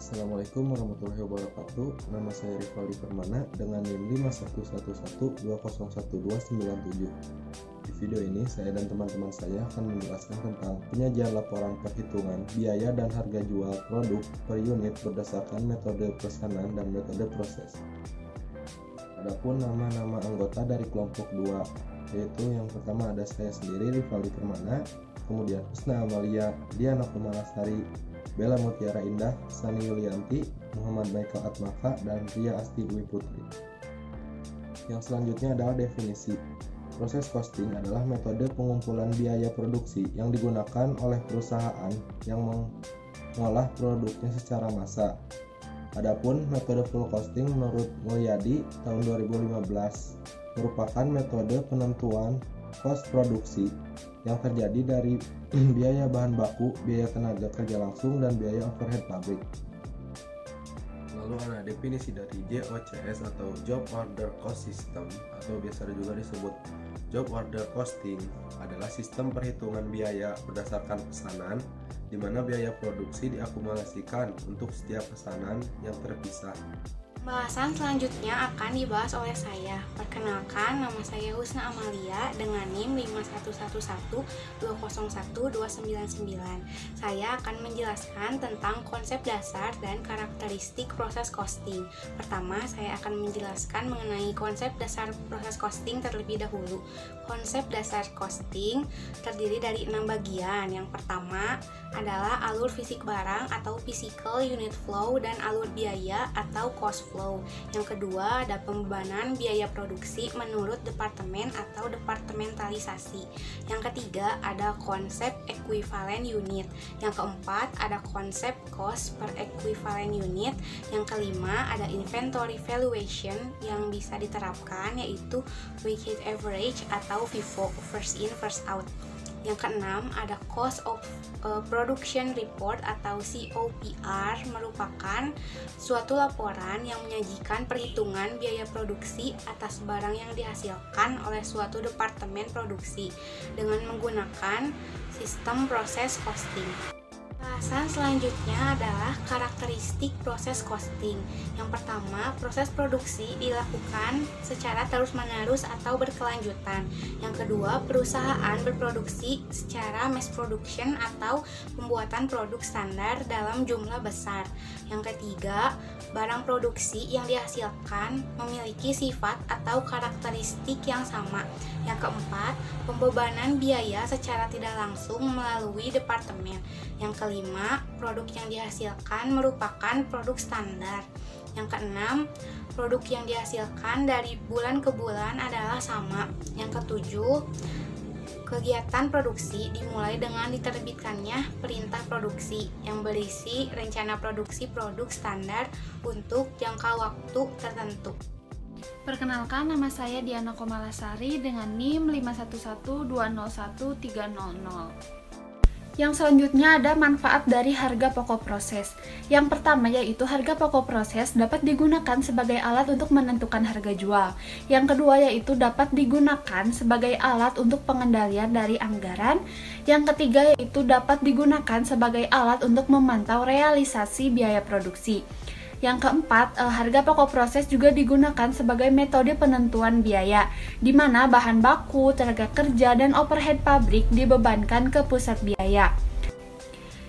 Assalamualaikum warahmatullahi wabarakatuh. Nama saya Rivaldi Permana dengan NIM 5111201297. Di video ini saya dan teman-teman saya akan menjelaskan tentang penyajian laporan perhitungan biaya dan harga jual produk per unit berdasarkan metode pesanan dan metode proses. Adapun nama-nama anggota dari kelompok 2, yaitu yang pertama ada saya sendiri Rivaldi Permana, kemudian Husna Amalia, Diana Kumalasari, Bella Mutiara Indah, Sani Yulianti, Muhammad Michael Atmaka, dan Ria Asti Dwi Putri. Yang selanjutnya adalah definisi. Proses costing adalah metode pengumpulan biaya produksi yang digunakan oleh perusahaan yang mengolah produknya secara massal. Adapun metode full costing menurut Mulyadi tahun 2015 merupakan metode penentuan cost produksi yang terjadi dari biaya bahan baku, biaya tenaga kerja langsung, dan biaya overhead pabrik. Lalu ada definisi dari JOCS atau Job Order Cost System, atau biasa juga disebut Job Order Costing, adalah sistem perhitungan biaya berdasarkan pesanan, di mana biaya produksi diakumulasikan untuk setiap pesanan yang terpisah. Pembahasan selanjutnya akan dibahas oleh saya. Perkenalkan, nama saya Husna Amalia dengan NIM 5111201299. Saya akan menjelaskan tentang konsep dasar dan karakteristik proses costing. Pertama, saya akan menjelaskan mengenai konsep dasar proses costing terlebih dahulu. Konsep dasar costing terdiri dari 6 bagian. Yang pertama adalah alur fisik barang atau physical unit flow dan alur biaya atau cost flow. Yang kedua ada pembebanan biaya produksi menurut departemen atau departementalisasi. Yang ketiga ada konsep equivalent unit. Yang keempat ada konsep cost per equivalent unit. Yang kelima ada inventory valuation yang bisa diterapkan, yaitu weighted average atau FIFO, first in first out. Yang keenam ada Cost of Production Report atau COPR, merupakan suatu laporan yang menyajikan perhitungan biaya produksi atas barang yang dihasilkan oleh suatu departemen produksi dengan menggunakan sistem proses costing. Pembahasan selanjutnya adalah karakteristik proses costing. Yang pertama, proses produksi dilakukan secara terus-menerus atau berkelanjutan. Yang kedua, perusahaan berproduksi secara mass production atau pembuatan produk standar dalam jumlah besar. Yang ketiga, barang produksi yang dihasilkan memiliki sifat atau karakteristik yang sama. Yang keempat, pembebanan biaya secara tidak langsung melalui departemen. Yang kelima, produk yang dihasilkan merupakan produk standar. Yang keenam, produk yang dihasilkan dari bulan ke bulan adalah sama. Yang ketujuh, kegiatan produksi dimulai dengan diterbitkannya perintah produksi yang berisi rencana produksi produk standar untuk jangka waktu tertentu. Perkenalkan, nama saya Diana Komalasari dengan NIM 5111201300. Yang selanjutnya ada manfaat dari harga pokok proses. Yang pertama yaitu harga pokok proses dapat digunakan sebagai alat untuk menentukan harga jual. Yang kedua yaitu dapat digunakan sebagai alat untuk pengendalian dari anggaran. Yang ketiga yaitu dapat digunakan sebagai alat untuk memantau realisasi biaya produksi. Yang keempat, harga pokok proses juga digunakan sebagai metode penentuan biaya, di mana bahan baku, tenaga kerja, dan overhead pabrik dibebankan ke pusat biaya.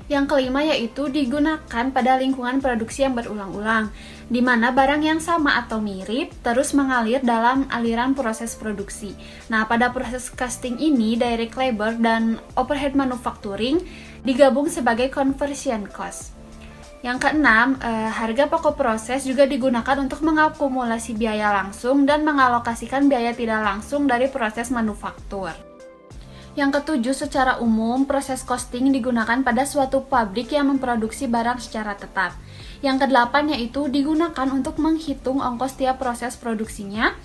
Yang kelima yaitu digunakan pada lingkungan produksi yang berulang-ulang, di mana barang yang sama atau mirip terus mengalir dalam aliran proses produksi. Nah, pada proses costing ini, direct labor dan overhead manufacturing digabung sebagai conversion cost. Yang keenam, harga pokok proses juga digunakan untuk mengakumulasi biaya langsung dan mengalokasikan biaya tidak langsung dari proses manufaktur. Yang ketujuh, secara umum, proses costing digunakan pada suatu pabrik yang memproduksi barang secara tetap. Yang kedelapan yaitu digunakan untuk menghitung ongkos tiap proses produksinya.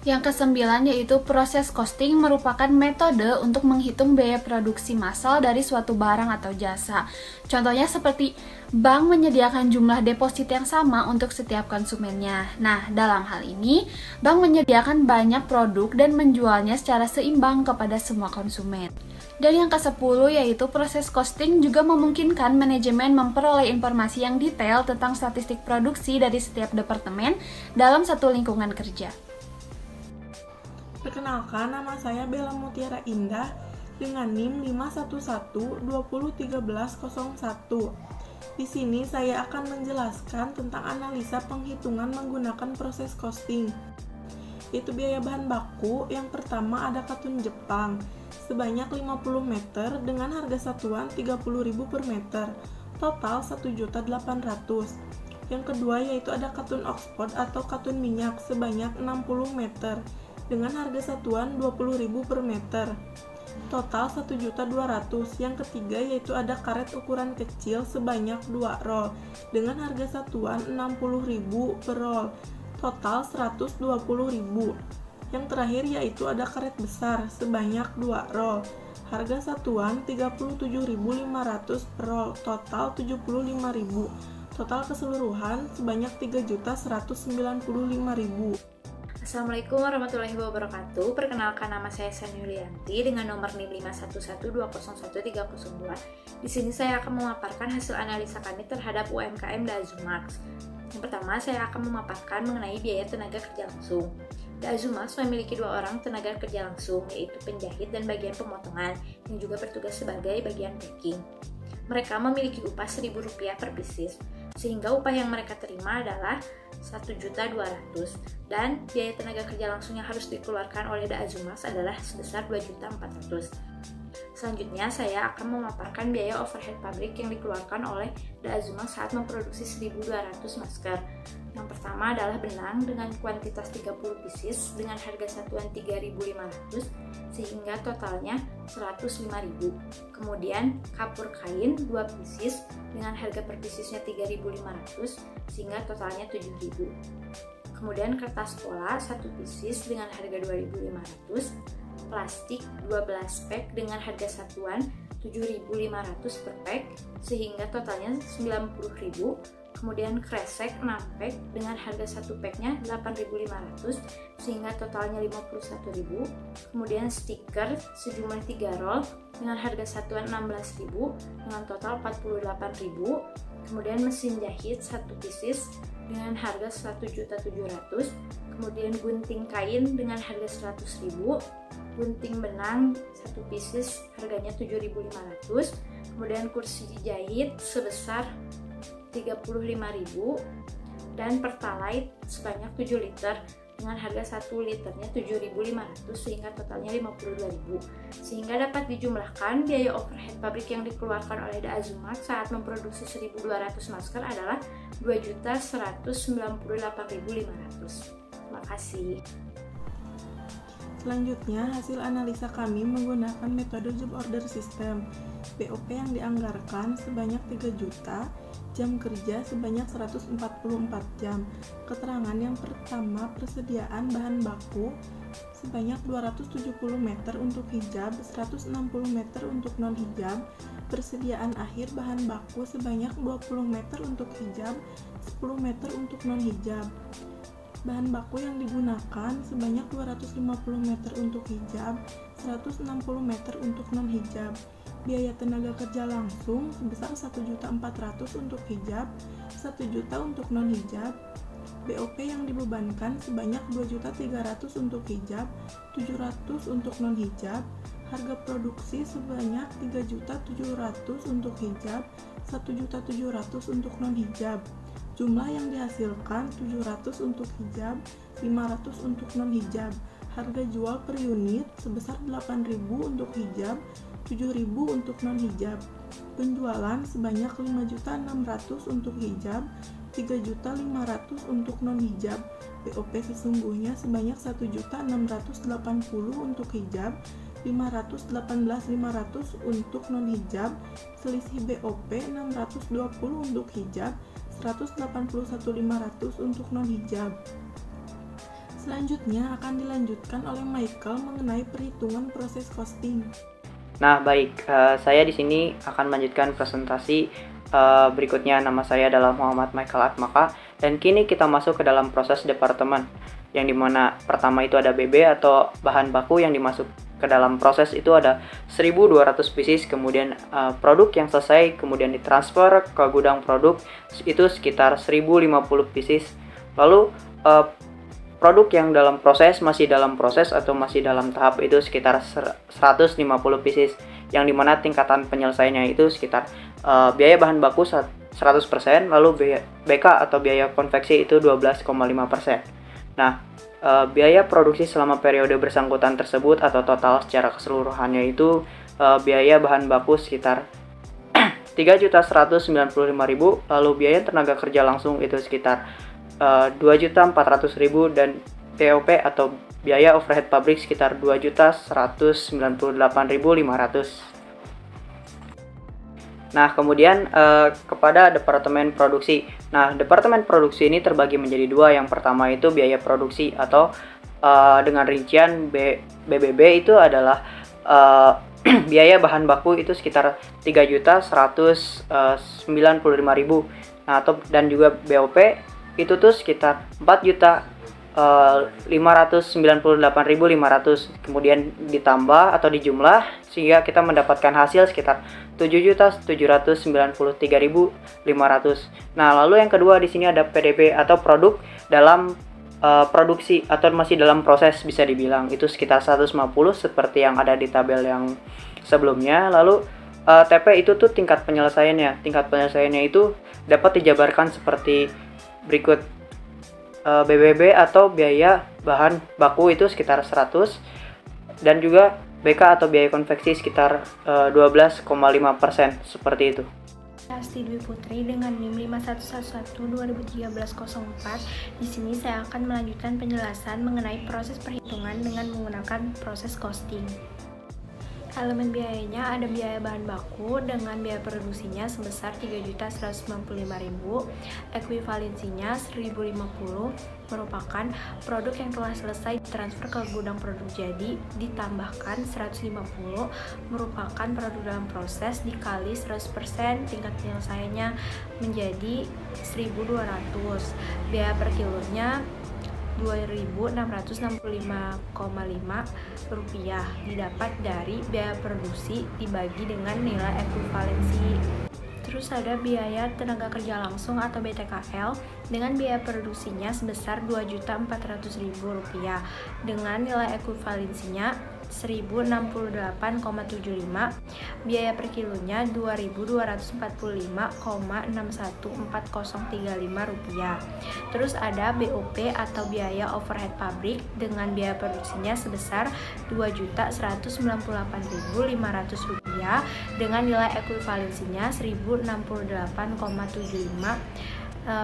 Yang kesembilan yaitu proses costing merupakan metode untuk menghitung biaya produksi massal dari suatu barang atau jasa. Contohnya seperti bank menyediakan jumlah deposit yang sama untuk setiap konsumennya. Nah, dalam hal ini, bank menyediakan banyak produk dan menjualnya secara seimbang kepada semua konsumen. Dan yang ke-10 yaitu proses costing juga memungkinkan manajemen memperoleh informasi yang detail tentang statistik produksi dari setiap departemen dalam satu lingkungan kerja. Perkenalkan, nama saya Bella Mutiara Indah dengan NIM 511201301. Di sini saya akan menjelaskan tentang analisa penghitungan menggunakan proses costing. Itu biaya bahan baku. Yang pertama ada katun Jepang sebanyak 50 meter dengan harga satuan 30.000 per meter, total 1.800.000. Yang kedua yaitu ada katun Oxford atau katun minyak sebanyak 60 meter dengan harga satuan 20.000 per meter, total 1.200.000. Yang ketiga yaitu ada karet ukuran kecil sebanyak 2 roll dengan harga satuan 60.000 per roll, total 120.000. Yang terakhir yaitu ada karet besar sebanyak 2 roll, harga satuan 37.500 per roll, total 75.000. Total keseluruhan sebanyak 3.195.000. Assalamualaikum warahmatullahi wabarakatuh. Perkenalkan, nama saya Sani Yulianti dengan nomor NIM 511201302. Di sini saya akan memaparkan hasil analisa kami terhadap UMKM Dazumax. Yang pertama, saya akan memaparkan mengenai biaya tenaga kerja langsung. Dazumax memiliki 2 orang tenaga kerja langsung, yaitu penjahit dan bagian pemotongan, yang juga bertugas sebagai bagian packing. Mereka memiliki upah Rp1.000 per pieces, sehingga upah yang mereka terima adalah 1.200.000 dan biaya tenaga kerja langsung yang harus dikeluarkan oleh Dazumax adalah sebesar 2.400.000. Selanjutnya saya akan memaparkan biaya overhead pabrik yang dikeluarkan oleh Dazumax saat memproduksi 1.200 masker. Yang pertama adalah benang dengan kuantitas 30 pieces dengan harga satuan 3.500 sehingga totalnya 105.000. Kemudian kapur kain 2 pieces dengan harga per piecesnya 3.500 sehingga totalnya 7.000. Kemudian kertas pola 1 pieces dengan harga 2.500, plastik 12 pack dengan harga satuan 7.500 per pack sehingga totalnya 90.000. Kemudian kresek 6 pack dengan harga 1 packnya 8.500 sehingga totalnya 51.000. Kemudian stiker sejumlah 3 roll dengan harga satuan 16.000 dengan total 48.000. Kemudian mesin jahit 1 pieces dengan harga 1.700.000. Kemudian gunting kain dengan harga 100.000. Gunting benang 1 pieces harganya 7.500. Kemudian kursi jahit sebesar 35.000 dan pertalite sebanyak 7 liter dengan harga 1 liternya 7.500 sehingga totalnya 52.000. Sehingga dapat dijumlahkan biaya overhead pabrik yang dikeluarkan oleh Dazumax saat memproduksi 1.200 masker adalah 2.198.500. Terima kasih. Selanjutnya, hasil analisa kami menggunakan metode job order system. BOP yang dianggarkan sebanyak 3 juta, jam kerja sebanyak 144 jam. Keterangan yang pertama, persediaan bahan baku sebanyak 270 meter untuk hijab, 160 meter untuk non-hijab. Persediaan akhir bahan baku sebanyak 20 meter untuk hijab, 10 meter untuk non-hijab. Bahan baku yang digunakan sebanyak 250 meter untuk hijab, 160 meter untuk non-hijab. Biaya tenaga kerja langsung sebesar 1.400.000 untuk hijab, 1 juta untuk non-hijab. BOP yang dibebankan sebanyak 2.300.000 untuk hijab, 700.000 untuk non-hijab. Harga produksi sebanyak 3.700.000 untuk hijab, 1.700.000 untuk non-hijab. Jumlah yang dihasilkan 700 untuk hijab, 500 untuk non-hijab. Harga jual per unit sebesar 8.000 untuk hijab, 7.000 untuk non-hijab. Penjualan sebanyak 5.600.000 untuk hijab, 3.500.000 untuk non-hijab. BOP sesungguhnya sebanyak 1.680.000 untuk hijab, 518.500 untuk non-hijab. Selisih BOP 620 untuk hijab, 181.500 untuk non-hijab. Selanjutnya akan dilanjutkan oleh Michael mengenai perhitungan proses costing. Nah, baik, saya di sini akan melanjutkan presentasi berikutnya. Nama saya adalah Muhammad Michael Atmaka dan kini kita masuk ke dalam proses departemen yang dimana pertama itu ada BB atau bahan baku yang ke dalam proses itu ada 1200 pieces, kemudian produk yang selesai kemudian ditransfer ke gudang produk itu sekitar 1050 pieces. Lalu produk yang masih dalam proses atau masih dalam tahap itu sekitar 150 pieces, yang dimana tingkatan penyelesaiannya itu sekitar biaya bahan baku 100%, lalu BK atau biaya konveksi itu 12,5%. Nah, biaya produksi selama periode bersangkutan tersebut atau total secara keseluruhannya itu biaya bahan baku sekitar 3.195.000, lalu biaya tenaga kerja langsung itu sekitar 2.400.000 dan BOP atau biaya overhead pabrik sekitar 2.198.500. Nah, kemudian kepada departemen produksi. Nah, departemen produksi ini terbagi menjadi dua. Yang pertama itu biaya produksi atau dengan rincian BBB itu adalah biaya bahan baku itu sekitar 3.195.000. Nah, dan juga BOP itu tuh sekitar 4.598.500, kemudian ditambah atau dijumlah sehingga kita mendapatkan hasil sekitar 7.793.500. Nah, lalu yang kedua di sini ada PDB atau produk dalam produksi atau masih dalam proses, bisa dibilang itu sekitar 150 seperti yang ada di tabel yang sebelumnya. Lalu TP itu tuh tingkat penyelesaiannya. Tingkat penyelesaiannya itu dapat dijabarkan seperti berikut. BBB atau biaya bahan baku itu sekitar 100, dan juga BK atau biaya konveksi sekitar 12,5%, seperti itu. Asti Dwi Putri dengan NIM 5111-2013-04. Di sini saya akan melanjutkan penjelasan mengenai proses perhitungan dengan menggunakan proses costing. Elemen biayanya ada biaya bahan baku dengan biaya produksinya sebesar 3.195.000, ekuivalensinya 1.050, merupakan produk yang telah selesai ditransfer ke gudang produk jadi, ditambahkan 150, merupakan produk dalam proses, dikali 100%, tingkat penyelesaiannya menjadi 1.200, biaya per kilonya 2.665,5 rupiah, didapat dari biaya produksi dibagi dengan nilai ekuivalensi. Terus ada biaya tenaga kerja langsung atau BTKL dengan biaya produksinya sebesar 2.400.000 rupiah dengan nilai ekuivalensinya 1068,75, biaya per kilonya 2.245,614035 rupiah. Terus ada BOP atau biaya overhead pabrik dengan biaya produksinya sebesar 2.198.500 rupiah dengan nilai ekuivalensinya 1068,75,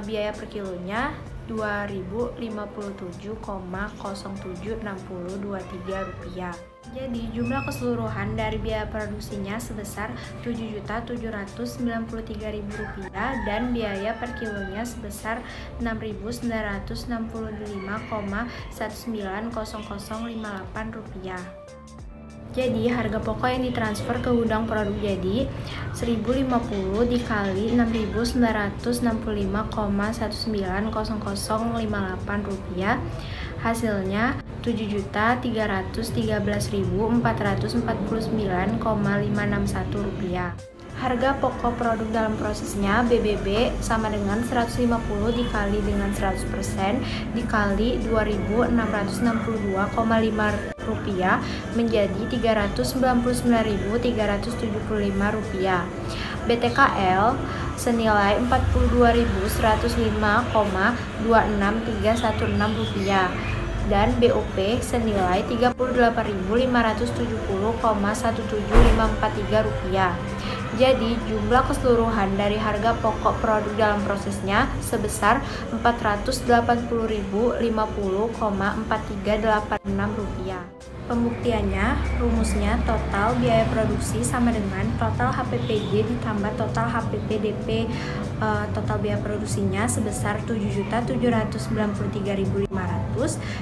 biaya per kilonya 2.057,076023 rupiah. Jadi jumlah keseluruhan dari biaya produksinya sebesar 7.793.000 rupiah dan biaya per kilonya sebesar 6.995,190058 rupiah. Jadi harga pokok yang ditransfer ke gudang produk jadi 1050 dikali 6.965,190058 rupiah, hasilnya 7.313.449,561 rupiah. Harga pokok produk dalam prosesnya BBB sama dengan 150 dikali dengan 100% dikali 2.662,5 rupiah menjadi 399.375 rupiah. BTKL senilai 42.105,26316 rupiah dan BOP senilai 38.570,17543 rupiah. Jadi jumlah keseluruhan dari harga pokok produk dalam prosesnya sebesar 480.050,4386 rupiah. Pembuktiannya, rumusnya total biaya produksi sama dengan total HPPD ditambah total HPPDP. Total biaya produksinya sebesar 7.793.500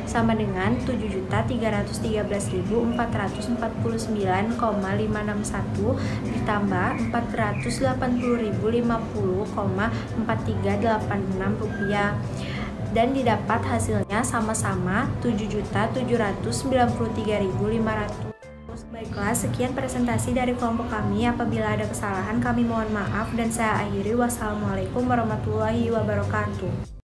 sama dengan 7.313.449,561 ditambah 480.050,4386 rupiah. Dan didapat hasilnya sama-sama 7.793.500. Baiklah, sekian presentasi dari kelompok kami. Apabila ada kesalahan, kami mohon maaf dan saya akhiri. Wassalamualaikum warahmatullahi wabarakatuh.